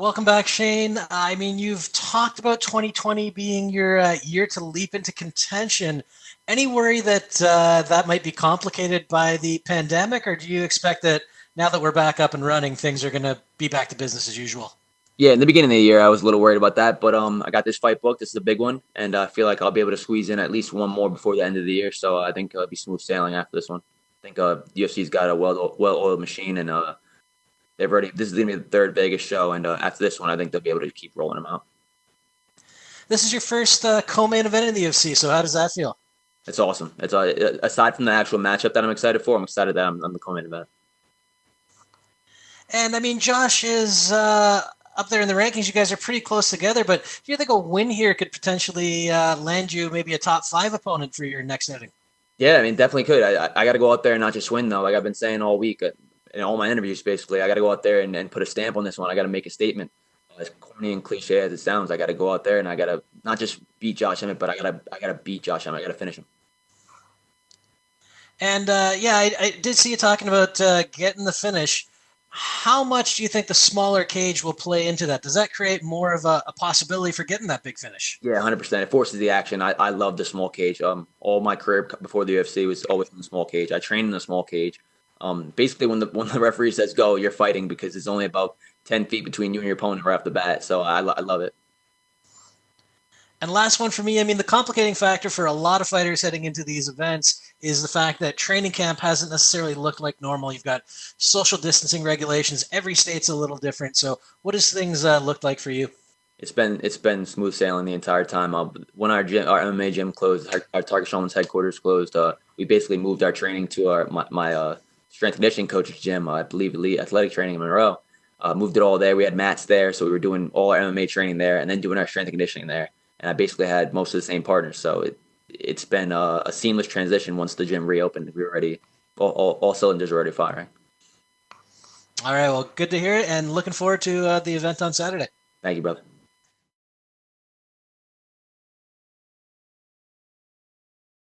Welcome back, Shane. I mean, you've talked about 2020 being your year to leap into contention. Any worry that that might be complicated by the pandemic, or do you expect that now that we're back up and running, things are going to be back to business as usual? Yeah, in the beginning of the year, I was a little worried about that, but I got this fight booked. This is a big one, and I feel like I'll be able to squeeze in at least one more before the end of the year. So I think it'll be smooth sailing after this one. I think UFC's got a well-oiled machine, and they've already. This is gonna be the third Vegas show, and after this one, I think they'll be able to keep rolling them out. This is your first co-main event in the UFC, so how does that feel? It's awesome. It's aside from the actual matchup that I'm excited for, I'm excited that I'm the co-main event. And I mean, Josh is up there in the rankings. You guys are pretty close together, but do you think a win here could potentially land you maybe a top 5 opponent for your next outing? Yeah, I mean, definitely could. I got to go out there and not just win though. Like I've been saying all week in all my interviews, basically, I got to go out there and put a stamp on this one. I got to make a statement. As corny and cliche as it sounds, I got to go out there and I got to not just beat Josh Emmett, but I got to beat Josh Emmett. I got to finish him. And yeah, I did see you talking about getting the finish. How much do you think the smaller cage will play into that? Does that create more of a possibility for getting that big finish? Yeah, 100%. It forces the action. I love the small cage. All my career before the UFC was always in the small cage. I trained in the small cage. Basically, when the referee says go, you're fighting because it's only about 10 feet between you and your opponent right off the bat. So I love it. And last one for me, I mean, the complicating factor for a lot of fighters heading into these events is the fact that training camp hasn't necessarily looked like normal. You've got social distancing regulations. Every state's a little different. So what does things look like for you? It's been smooth sailing the entire time. When our MMA gym closed, our Target Showman's headquarters closed. We basically moved our training to my strength conditioning coach's gym. I believe Elite Athletic Training in Monroe. Moved it all there. We had mats there, so we were doing all our MMA training there, and then doing our strength and conditioning there. And I basically had most of the same partners. So it's been a seamless transition once the gym reopened. We were ready. All cylinders were already firing. All right, well, good to hear it, and looking forward to the event on Saturday. Thank you, brother.